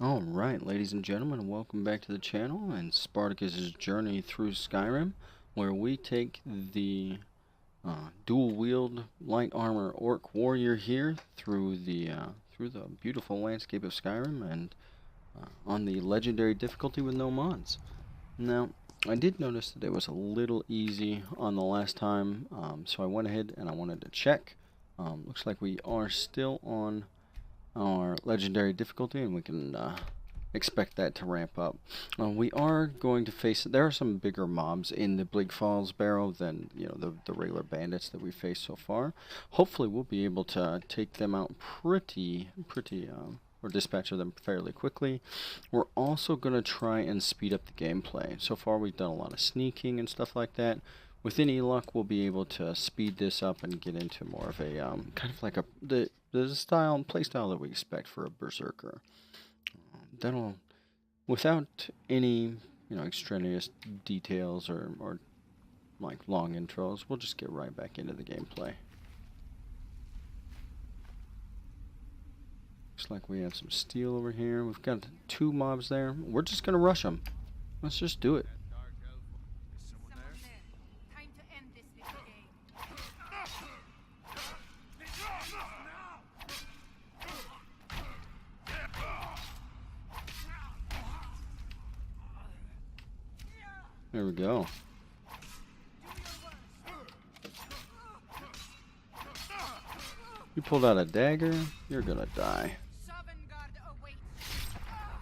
Alright, ladies and gentlemen, welcome back to the channel and Spartacus' journey through Skyrim, where we take the dual wield light armor orc warrior here through the beautiful landscape of Skyrim and on the legendary difficulty with no mods. Now, I did notice that it was a little easy on the last time, so I went ahead and I wanted to check. Looks like we are still on our legendary difficulty, and we can expect that to ramp up. We are going to face. There are some bigger mobs in the Bleak Falls Barrow than the regular bandits that we faced so far. Hopefully, we'll be able to take them out or dispatch them fairly quickly. We're also going to try and speed up the gameplay. So far, we've done a lot of sneaking and stuff like that. With any luck, we'll be able to speed this up and get into more of a kind of like the style and playstyle that we expect for a Berserker. That'll, without any extraneous details or like long intros, we'll just get right back into the gameplay. Looks like we have some steel over here. We've got 2 mobs there. We're just gonna rush them. Let's just do it. There we go. You pulled out a dagger, you're gonna die.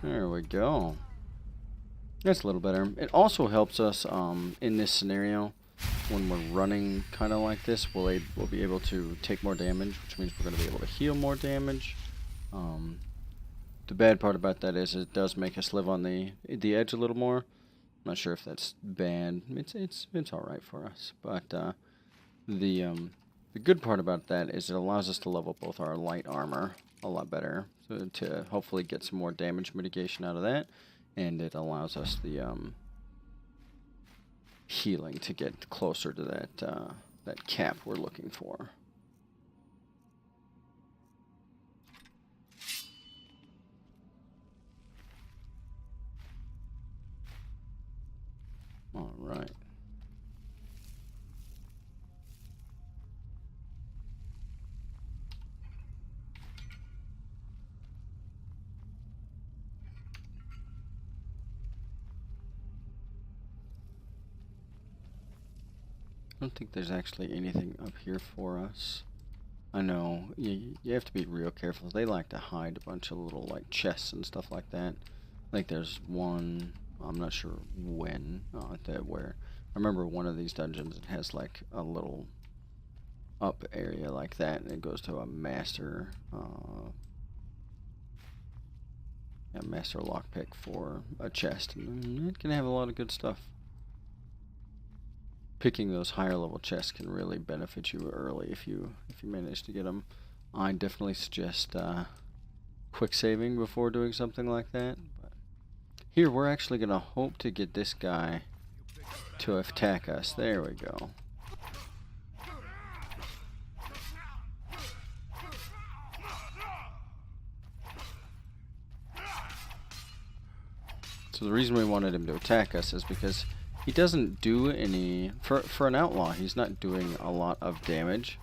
There we go. That's a little better. It also helps us in this scenario when we're running kind of like this. We'll be able to take more damage, which means we're going to be able to heal more damage. The bad part about that is it does make us live on the edge a little more. I'm not sure if that's bad. It's all right for us, but the good part about that is it allows us to level both our light armor a lot better, so to hopefully get some more damage mitigation out of that, and it allows us the healing to get closer to that cap we're looking for. All right. I don't think there's actually anything up here for us. I know, you have to be real careful. They like to hide a bunch of little like chests and stuff like that. Like there's one, I'm not sure when, where. I remember one of these dungeons, it has like a little up area like that, and it goes to a master lockpick for a chest. And it can have a lot of good stuff. Picking those higher level chests can really benefit you early if you manage to get them. I definitely suggest quick saving before doing something like that. But here we're actually gonna hope to get this guy to attack us. There we go. So the reason we wanted him to attack us is because he doesn't do any, for an outlaw, he's not doing a lot of damage.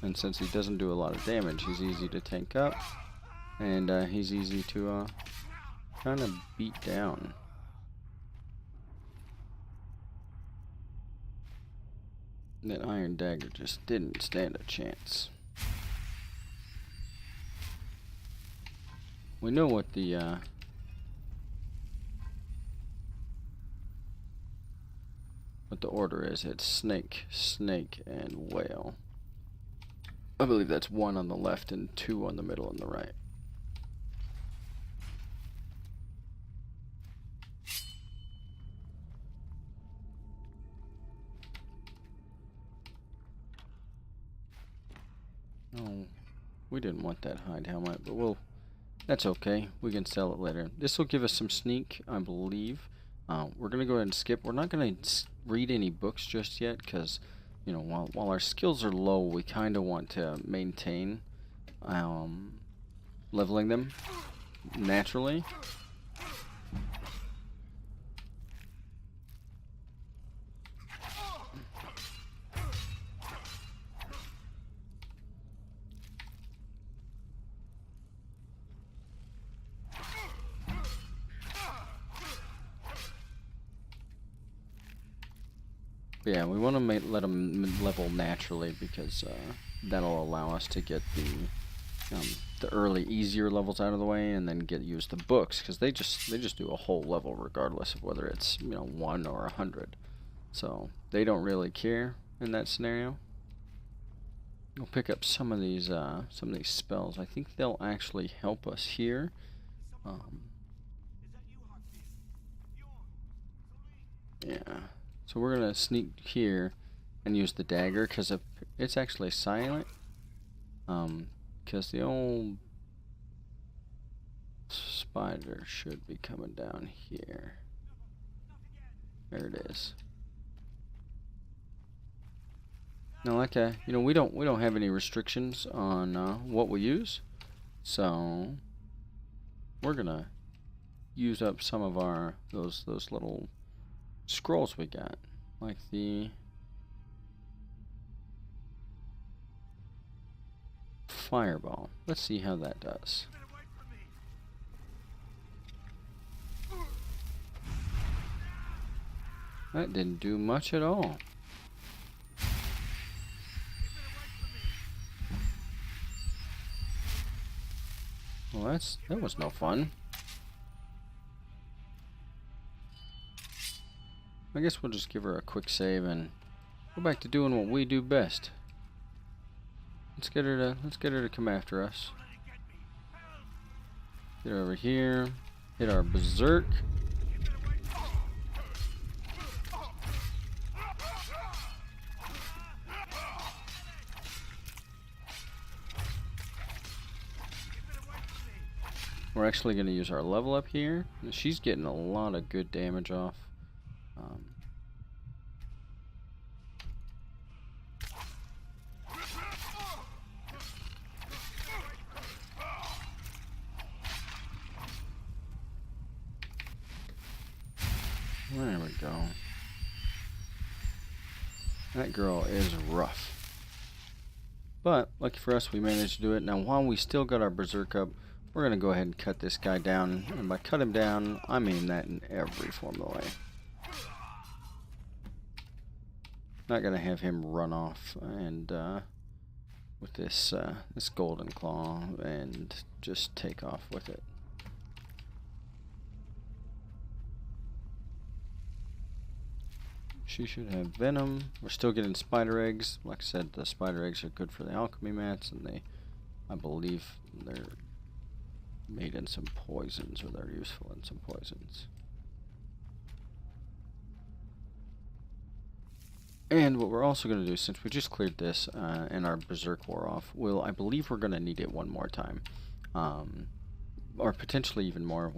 And since he doesn't do a lot of damage, he's easy to tank up, and he's easy to kind of beat down. That iron dagger just didn't stand a chance. We know what the order is. It's snake, snake, and whale. I believe that's 1 on the left and 2 on the middle and the right. Oh, we didn't want that hide helmet, but we'll That's okay. We can sell it later. This will give us some sneak, I believe. We're going to go ahead and skip. We're not going to read any books just yet because, you know, while our skills are low, we kind of want to maintain leveling them naturally. But yeah, we want to let them level naturally because that'll allow us to get the early easier levels out of the way, and then use the books because they just do a whole level regardless of whether it's 1 or 100. So they don't really care in that scenario. We'll pick up some of these spells. I think they'll actually help us here. Yeah. So we're gonna sneak here and use the dagger because it's actually silent. Because the old spider should be coming down here. There it is. Now, like we don't have any restrictions on what we use, so we're gonna use up some of our those little scrolls we got, like the fireball. Let's see how that does. That didn't do much at all. Well, that was no fun. I guess we'll just give her a quick save and go back to doing what we do best. Let's get her to come after us. Get her over here. Hit our berserk. We're actually going to use our level up here. She's getting a lot of good damage off. There we go. That girl is rough. But, lucky for us, we managed to do it. Now, while we still got our berserk up, we're going to go ahead and cut this guy down. And by cut him down, I mean that in every form of the way. Not going to have him run off and with this golden claw and just take off with it. She should have venom. We're still getting spider eggs. Like I said, the spider eggs are good for the alchemy mats, and I believe they're made in some poisons, or they're useful in some poisons. And what we're also going to do, since we just cleared this and our berserk wore off, I believe we're going to need it one more time, or potentially even more.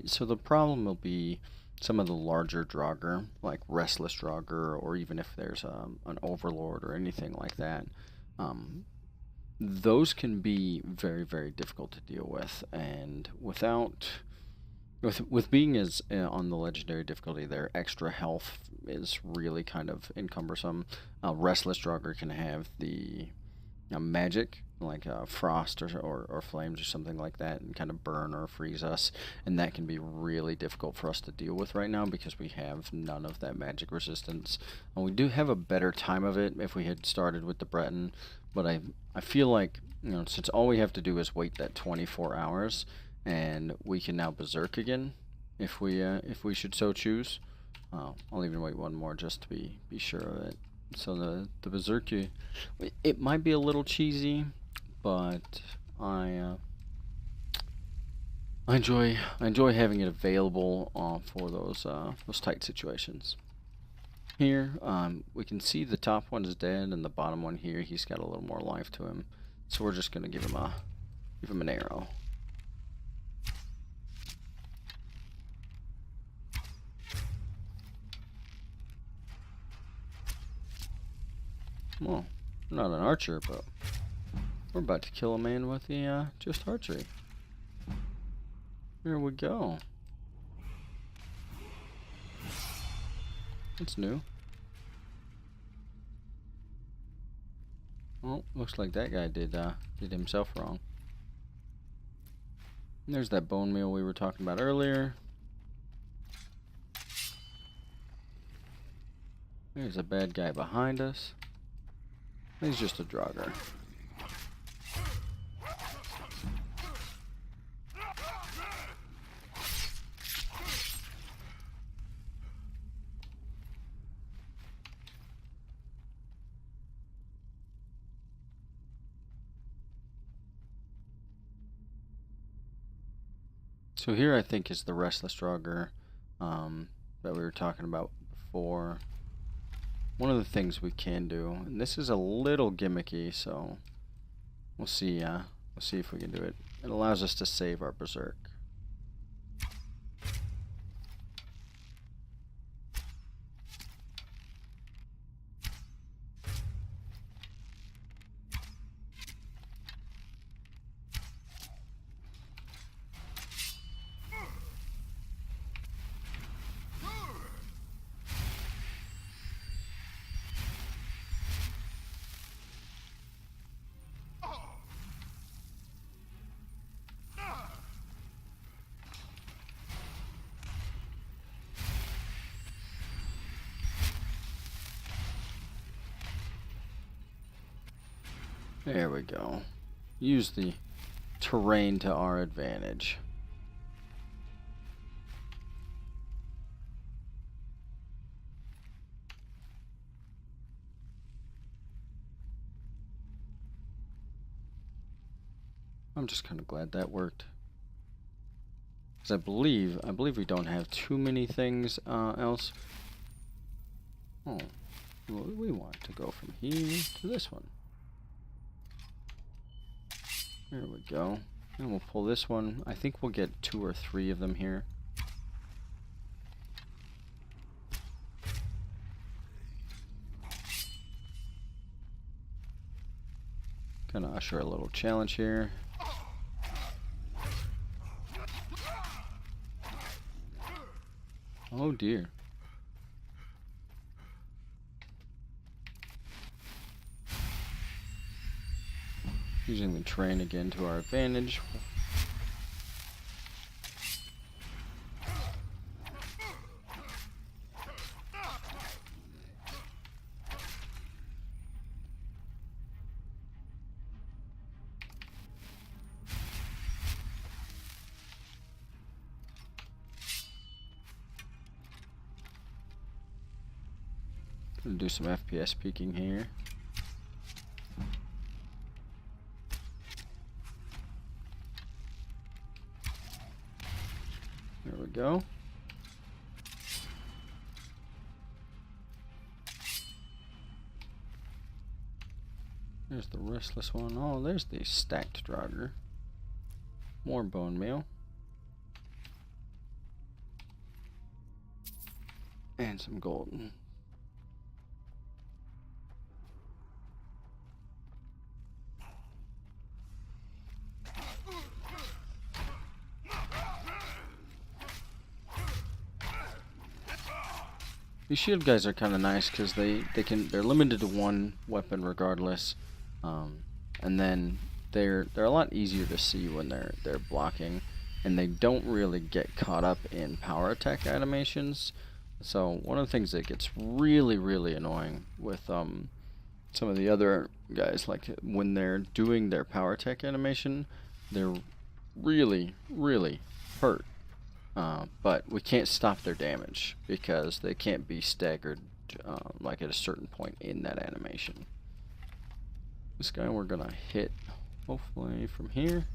So the problem will be some of the larger Draugr, like Restless Draugr, or even if there's an Overlord or anything like that, those can be very, very difficult to deal with. And with being as on the legendary difficulty, their extra health is really kind of encumbersome. Restless Draugr can have the magic, like frost or flames or something like that, and kind of burn or freeze us, and that can be really difficult for us to deal with right now because we have none of that magic resistance. And we do have a better time of it if we had started with the Breton, but I feel like, since all we have to do is wait that 24 hours, and we can now berserk again if we should so choose. I'll even wait one more just to be sure of it. So the berserker, it might be a little cheesy, but I enjoy having it available for those tight situations. Here, we can see the top one is dead, and the bottom one here, he's got a little more life to him. So we're just gonna give him an arrow. Well, we're not an archer, but we're about to kill a man with the just archery. Here we go. That's new. Well, looks like that guy did himself wrong. And there's that bone meal we were talking about earlier. There's a bad guy behind us. He's just a Draugr. So here I think is the restless Draugr that we were talking about before. One of the things we can do, and this is a little gimmicky, so we'll see if we can do it. It allows us to save our Berserk. There we go. Use the terrain to our advantage. I'm just kind of glad that worked. Because I believe we don't have too many things else. Oh, well, we want to go from here to this one. There we go. And we'll pull this one. I think we'll get 2 or 3 of them here. Gonna usher a little challenge here. Oh dear. Using the terrain again to our advantage. Gonna do some FPS peeking here. There we go. There's the restless one. Oh, there's the stacked Draugr. More bone meal. And some gold. These shield guys are kind of nice because they're limited to one weapon regardless, and then they're a lot easier to see when they're blocking, and they don't really get caught up in power attack animations. So one of the things that gets really annoying with some of the other guys, like when they're doing their power attack animation, they're really hurt. But we can't stop their damage because they can't be staggered like at a certain point in that animation. This guy we're gonna hit hopefully from here.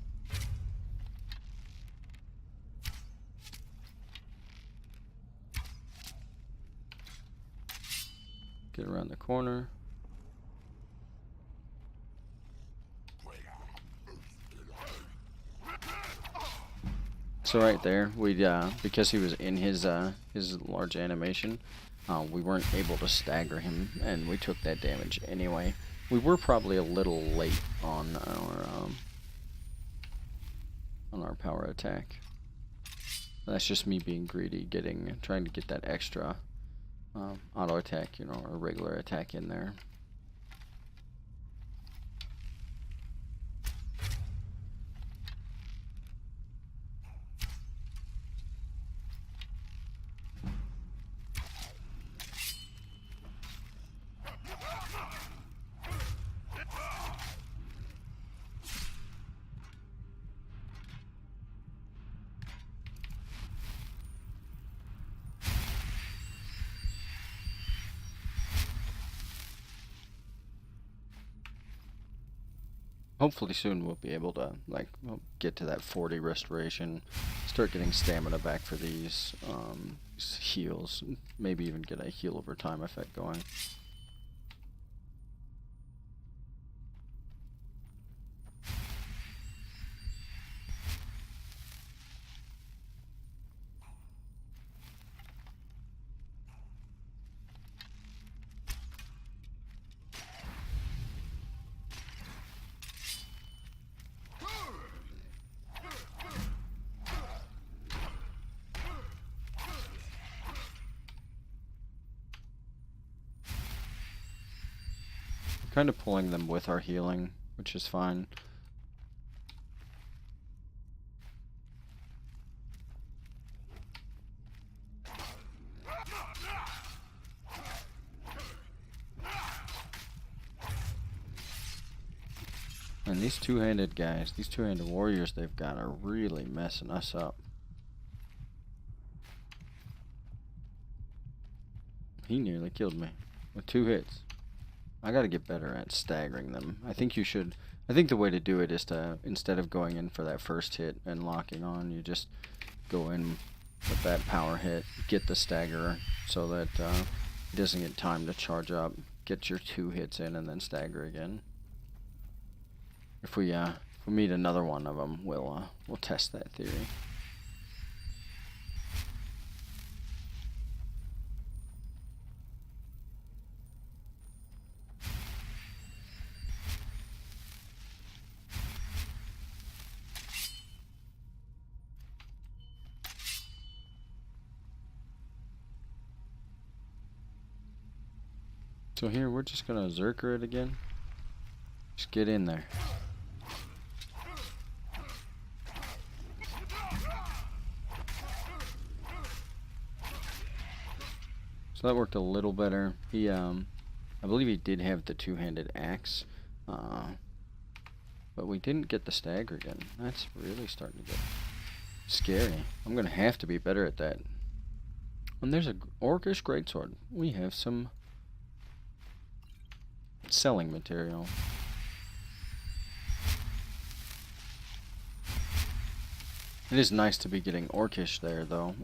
Get around the corner. So right there, we because he was in his large animation, we weren't able to stagger him, and we took that damage anyway. We were probably a little late on our power attack. That's just me being greedy, trying to get that extra auto attack, you know, or regular attack in there. Hopefully soon we'll be able to get to that 40 restoration, start getting stamina back for these heals, maybe even get a heal over time effect going. Kind of pulling them with our healing, which is fine. And these two-handed guys, these two-handed warriors they've got are really messing us up. He nearly killed me with 2 hits. I gotta get better at staggering them. I think the way to do it is to, instead of going in for that first hit and locking on, you just go in with that power hit, get the stagger so that he doesn't get time to charge up, get your 2 hits in, and then stagger again. If we meet another one of them, we'll test that theory. So here, we're just gonna Berserker it again. Just get in there. So that worked a little better. He, I believe he did have the two-handed axe, but we didn't get the stagger again. That's really starting to get scary. I'm gonna have to be better at that. And there's a orcish greatsword. We have some selling material. It is nice to be getting orcish there, though.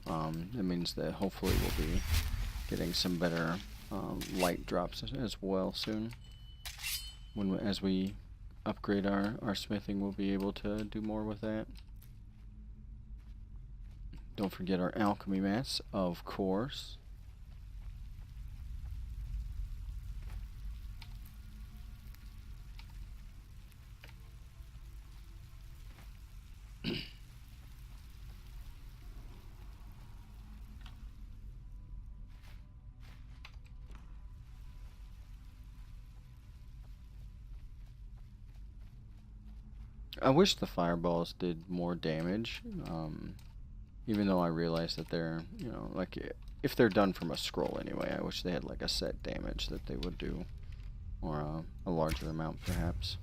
It means that hopefully we'll be getting some better light drops as well soon. As we upgrade our smithing, we'll be able to do more with that. Don't forget our alchemy mats, of course. I wish the fireballs did more damage, even though I realize that they're, you know, like, if they're done from a scroll anyway, I wish they had like a set damage that they would do, or a larger amount perhaps.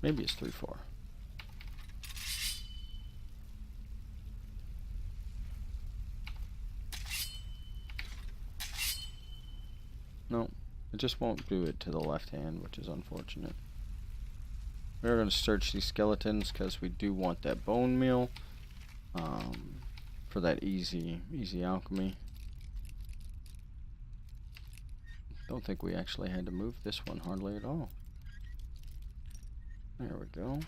Maybe it's 3-4. No, It just won't do it to the left hand, which is unfortunate. We're going to search these skeletons because we do want that bone meal for that easy alchemy. Don't think we actually had to move this one hardly at all. There we go.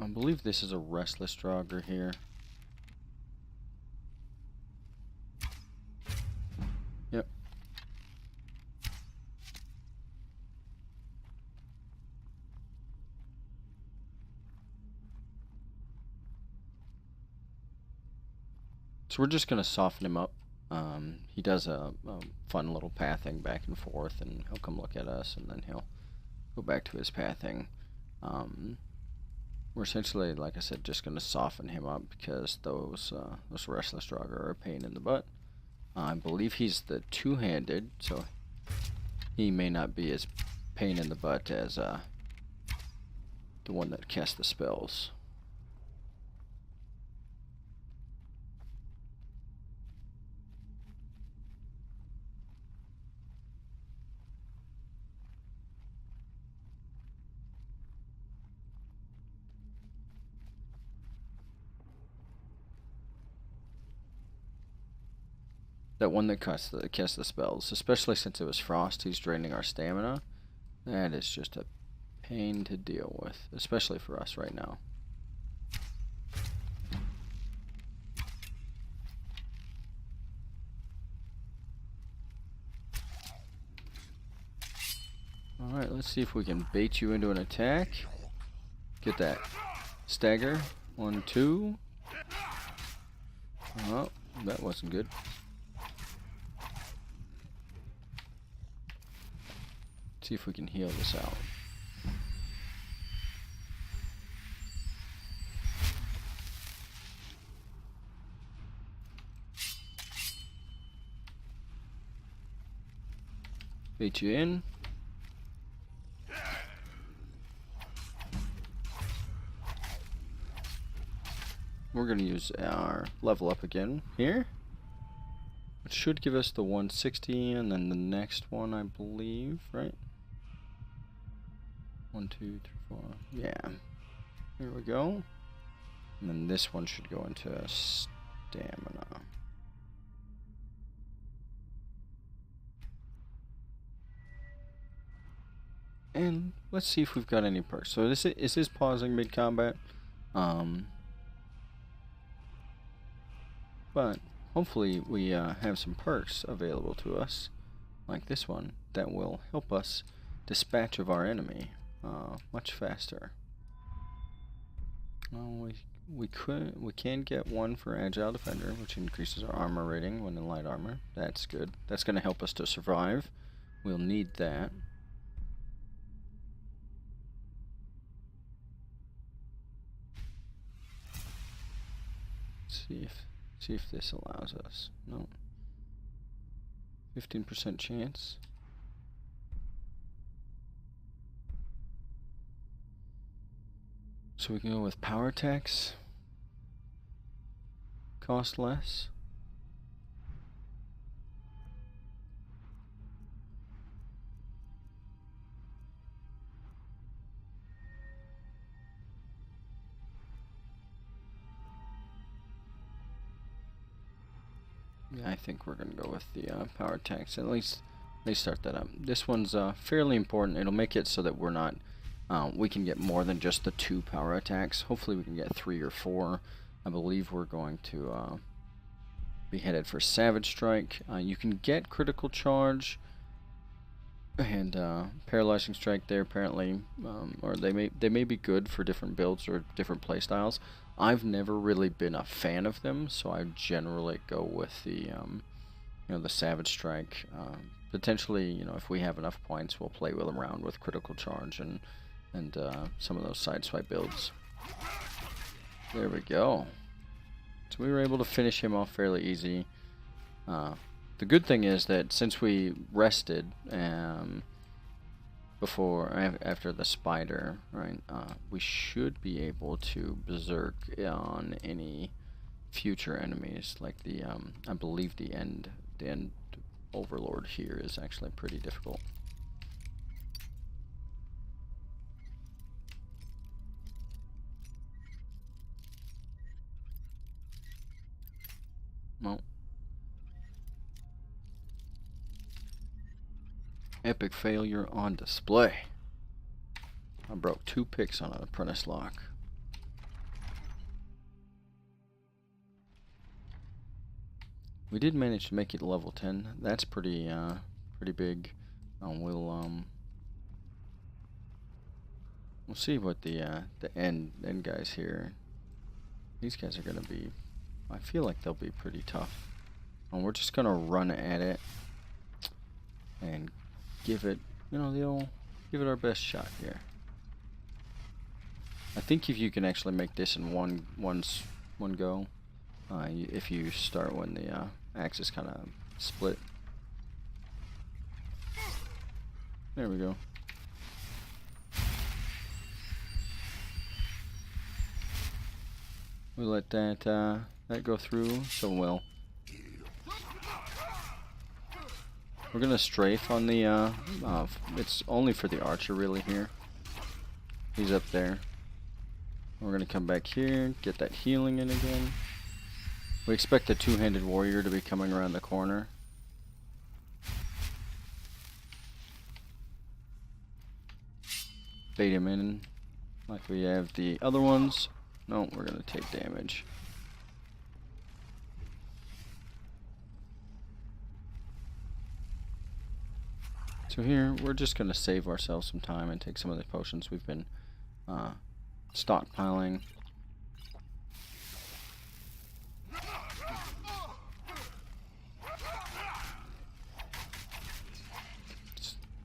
I believe this is a restless Ravager here. Yep. So we're just going to soften him up. He does a fun little pathing back and forth, and he'll come look at us, and then he'll go back to his pathing. We're essentially, like I said, just going to soften him up because those restless Ravager are a pain in the butt. I believe he's the two-handed, so he may not be as pain in the butt as the one that casts the spells. That one that casts the spells, especially since it was frost, he's draining our stamina. That is just a pain to deal with, especially for us right now. Alright, let's see if we can bait you into an attack. Get that stagger. 1, 2. Oh, that wasn't good. See if we can heal this out. Bait you in. We're going to use our level up again here. It should give us the 160 and then the next one, I believe, right? 1, 2, 3, 4. Yeah. There we go. And then this one should go into stamina. And let's see if we've got any perks. So this is pausing mid-combat. But hopefully we have some perks available to us, like this one, that will help us dispatch of our enemy much faster. We can get one for Agile Defender, which increases our armor rating when in light armor. That's good. That's going to help us to survive. We'll need that. Let's see if this allows us. No. 15% chance. So we can go with power attacks. Cost less. Yeah, I think we're gonna go with the power attacks. At least they start that up. This one's fairly important. It'll make it so that we're not. We can get more than just the 2 power attacks. Hopefully we can get 3 or 4. I believe we're going to be headed for Savage Strike. You can get Critical Charge and Paralyzing Strike there apparently, or they may be good for different builds or different playstyles. I've never really been a fan of them, so I generally go with the the Savage Strike. Potentially, if we have enough points, we'll play with them around with Critical Charge and some of those sideswipe builds. There we go. So we were able to finish him off fairly easy. The good thing is that since we rested after the spider, right, we should be able to berserk on any future enemies. Like the I believe the end overlord here is actually pretty difficult. Well, epic failure on display. I broke 2 picks on an apprentice lock. We did manage to make it level 10. That's pretty big. We'll see what the end guys here. These guys are gonna be. I feel like they'll be pretty tough. And we're just gonna run at it and give it, give it our best shot here. I think if you can actually make this in one go, if you start when the axis kind of split. There we go. We let that go through so well. We're gonna strafe on the it's only for the archer really here. He's up there. We're gonna come back here, get that healing in again. We expect the two-handed warrior to be coming around the corner. Bait him in like we have the other ones. No, we're gonna take damage. So here, we're just gonna save ourselves some time and take some of the potions we've been stockpiling.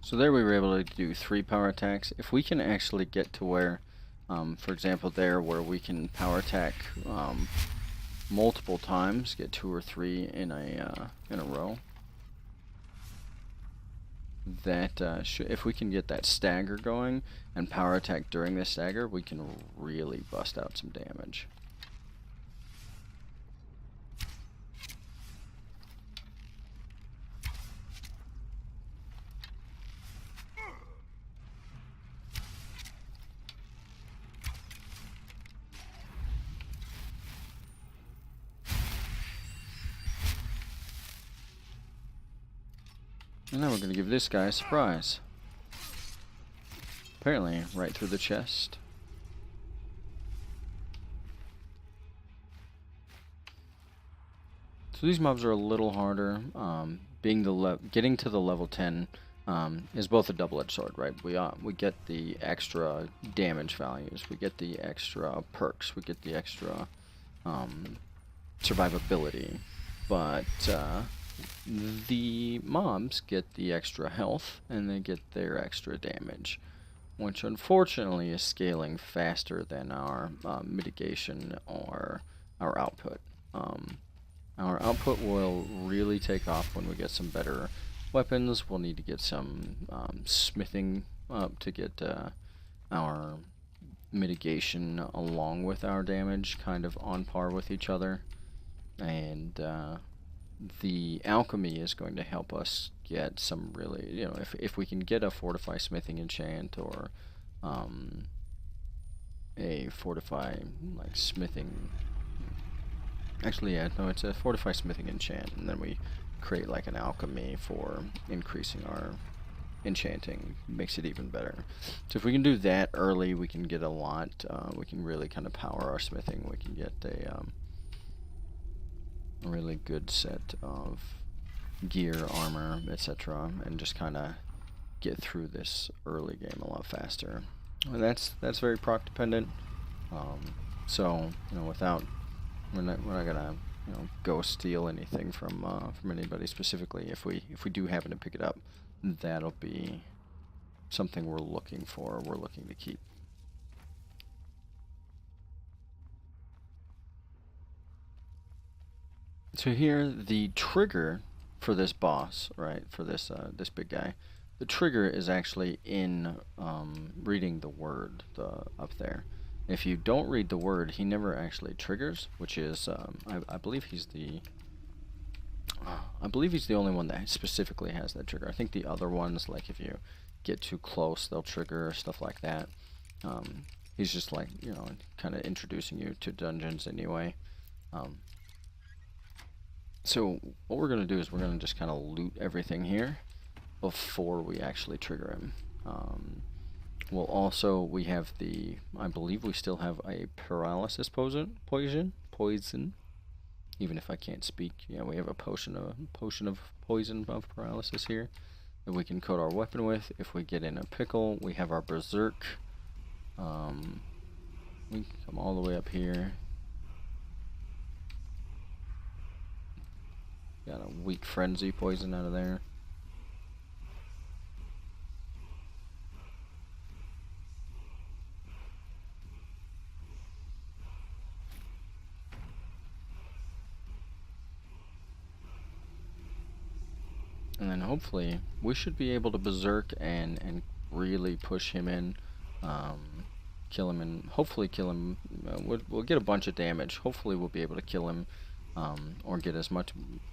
So there we were able to do 3 power attacks. If we can actually get to where, for example there, where we can power attack multiple times, get 2 or 3 in a row. That if we can get that stagger going and power attack during the stagger, we can really bust out some damage. And now we're going to give this guy a surprise. Apparently, right through the chest. So these mobs are a little harder. Getting to the level 10 is both a double-edged sword, right? We get the extra damage values, we get the extra perks, we get the extra survivability, but the mobs get the extra health and they get their extra damage, which unfortunately is scaling faster than our mitigation or our output. Our output will really take off when we get some better weapons. We'll need to get some smithing up to get our mitigation along with our damage kind of on par with each other. And the alchemy is going to help us get some really, if we can get a fortify smithing enchant or a fortify like smithing. Actually, yeah, no, it's a fortify smithing enchant, and then we create like an alchemy for increasing our enchanting, makes it even better. So if we can do that early, we can get a lot. We can really kind of power our smithing. We can get a really good set of gear, armor, etc., and just kind of get through this early game a lot faster. And that's very proc dependent. So, you know, without, we're not gonna, you know, go steal anything from anybody specifically. If we do happen to pick it up, that'll be something we're looking for. We're looking to keep. So here, the trigger for this boss, right, for this this big guy, the trigger is actually in reading the word up there. If you don't read the word, he never actually triggers, which is, I believe he's the, only one that specifically has that trigger. I think the other ones, like if you get too close, they'll trigger, stuff like that. He's just like, you know, kind of introducing you to dungeons anyway. So what we're going to do is we're going to just kind of loot everything here before we actually trigger him. We have the, I believe we still have a paralysis poison, even if I can't speak. Yeah, we have a potion of poison of paralysis here that we can coat our weapon with. If we get in a pickle, we have our Berserk. We can come all the way up here. Got a weak frenzy poison out of there. And then hopefully we should be able to Berserk and really push him in, kill him, and hopefully kill him. We'll get a bunch of damage. Hopefully we'll be able to kill him, or get as much.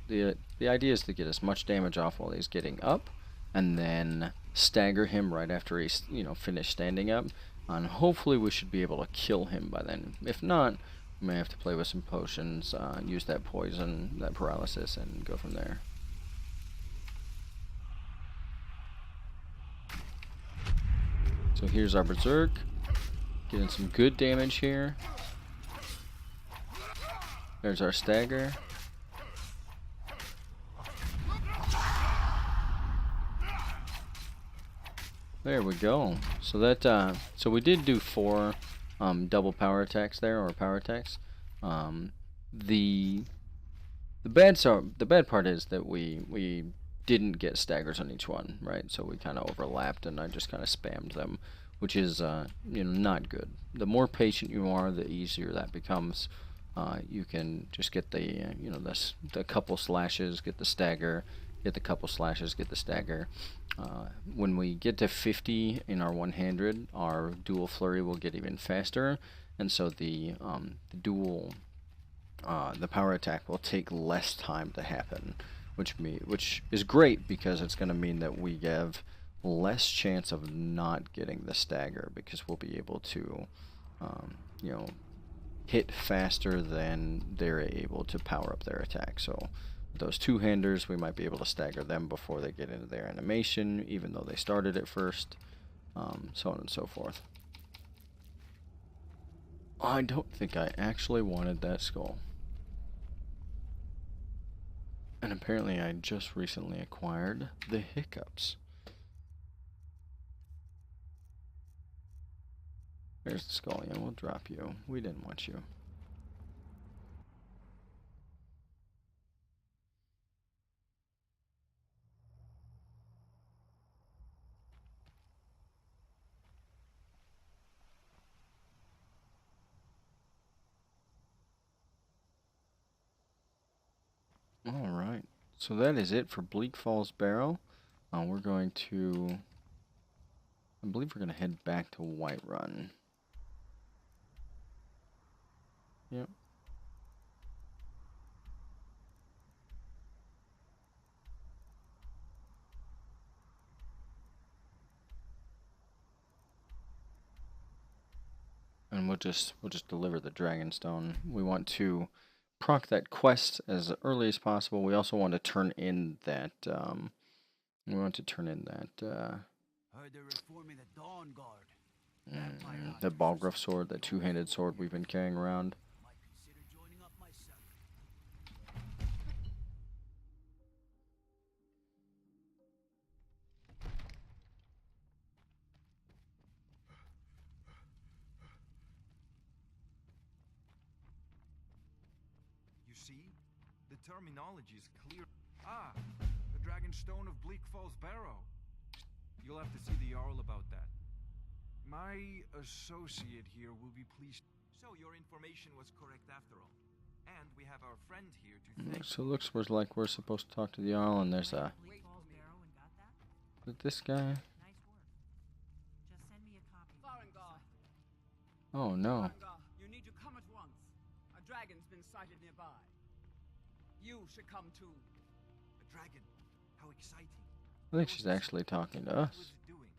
The idea is to get as much damage off while he's getting up, and then stagger him right after he's, you know, finished standing up. And hopefully we should be able to kill him by then. If not, we may have to play with some potions, use that poison, that paralysis, and go from there. So here's our Berserk, getting some good damage here. There's our stagger. There we go. So that so we did do 4 double power attacks there, or power attacks. The bad part is that we didn't get staggers on each one, right? So we kind of overlapped, and I just kind of spammed them, which is you know, not good. The more patient you are, the easier that becomes. You can just get the you know, the couple slashes, get the stagger, get the couple slashes, get the stagger. When we get to 50 in our one-handed, our dual flurry will get even faster, and so the power attack will take less time to happen, which is great, because it's going to mean that we have less chance of not getting the stagger, because we'll be able to you know, hit faster than they're able to power up their attack. So those two-handers, we might be able to stagger them before they get into their animation, even though they started it first, so on and so forth. I don't think I actually wanted that skull. And apparently I just recently acquired the hiccups. There's the skull. Yeah, we'll drop you. We didn't want you. Alright, so that is it for Bleak Falls Barrow. We're going to, I believe we're going to head back to Whiterun. Yep. And we'll just deliver the Dragonstone. We want to proc that quest as early as possible. We also want to turn in that the Balgruuf sword, that two-handed sword we've been carrying around. see? The terminology is clear. Ah, the Dragon Stone of Bleak Falls Barrow. You'll have to see the Jarl about that. My associate here will be pleased. So your information was correct after all. And we have our friend here to thank. So it looks like we're supposed to talk to the Jarl, and there's a... Is this guy? Just send me a copy. Oh no. You need to come at once. A dragon's been sighted nearby. You should come too. A dragon? How exciting. I think she's actually talking to us. What's it doing?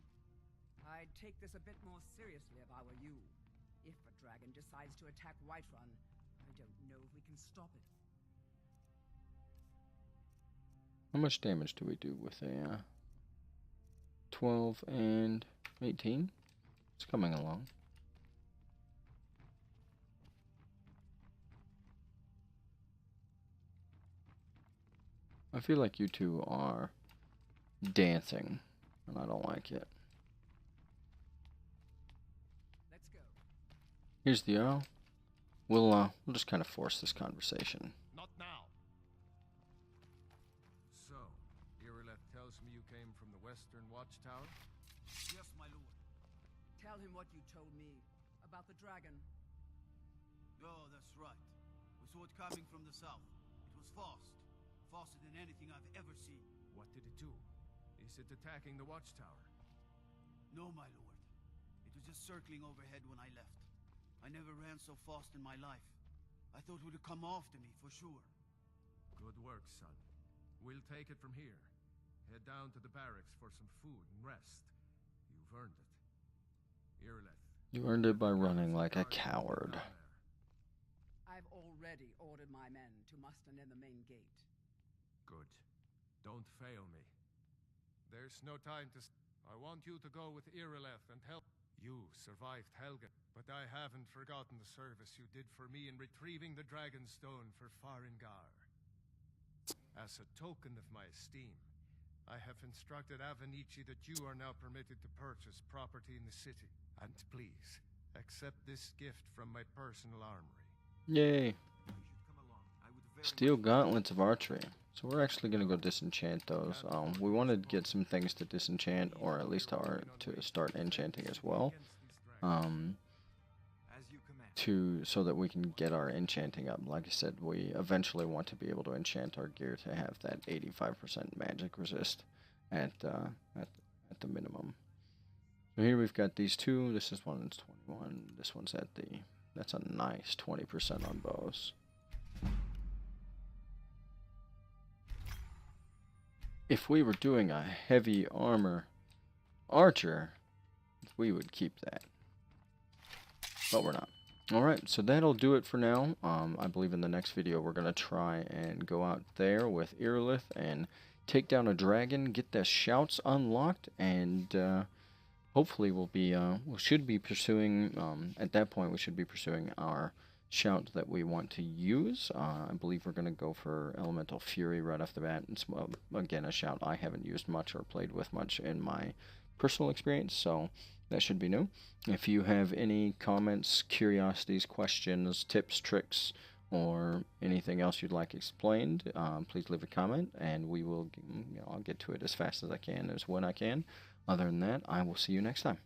I'd take this a bit more seriously if I were you. If a dragon decides to attack Whiterun, I don't know if we can stop it. How much damage do we do with a 12 and 18? It's coming along. I feel like you two are dancing, and I don't like it. Let's go. Here's the Jarl. We'll just kind of force this conversation. Not now. So, Irileth tells me you came from the Western Watchtower? Yes, my lord. Tell him what you told me about the dragon. Oh, that's right. We saw it coming from the south. It was fast. Faster than anything I've ever seen. What did it do? Is it attacking the Watchtower? No, my lord. It was just circling overhead when I left. I never ran so fast in my life. I thought it would come after me, for sure. Good work, son. We'll take it from here. Head down to the barracks for some food and rest. You've earned it. Irileth. You earned it by running like a coward. I've already ordered my men to muster near the main gate. Good. Don't fail me. There's no time to... I want you to go with Irileth and help. You survived Helgen, but I haven't forgotten the service you did for me in retrieving the Dragon Stone for Farengar. As a token of my esteem, I have instructed Avenici that you are now permitted to purchase property in the city. And please, accept this gift from my personal armory. Yay. You should come along. I would very Steel much... gauntlets of archery. So we're actually going to go disenchant those. We wanted to get some things to disenchant, or at least to start enchanting as well. So that we can get our enchanting up. Like I said, we eventually want to be able to enchant our gear to have that 85% magic resist at the minimum. So here we've got these two. This is one's 21. This one's at the... That's a nice 20% on bows. If we were doing a heavy armor archer, we would keep that. But we're not. Alright, so that'll do it for now. I believe in the next video we're going to try and go out there with Irileth and take down a dragon, get the shouts unlocked, and hopefully we should be pursuing, at that point we should be pursuing our shout that we want to use. I believe we're going to go for Elemental Fury right off the bat. It's, again, a shout I haven't used much or played with much in my personal experience, so that should be new. If you have any comments, curiosities, questions, tips, tricks, or anything else you'd like explained, please leave a comment, and we will, I'll get to it as fast as I can, as when I can. Other than that, I will see you next time.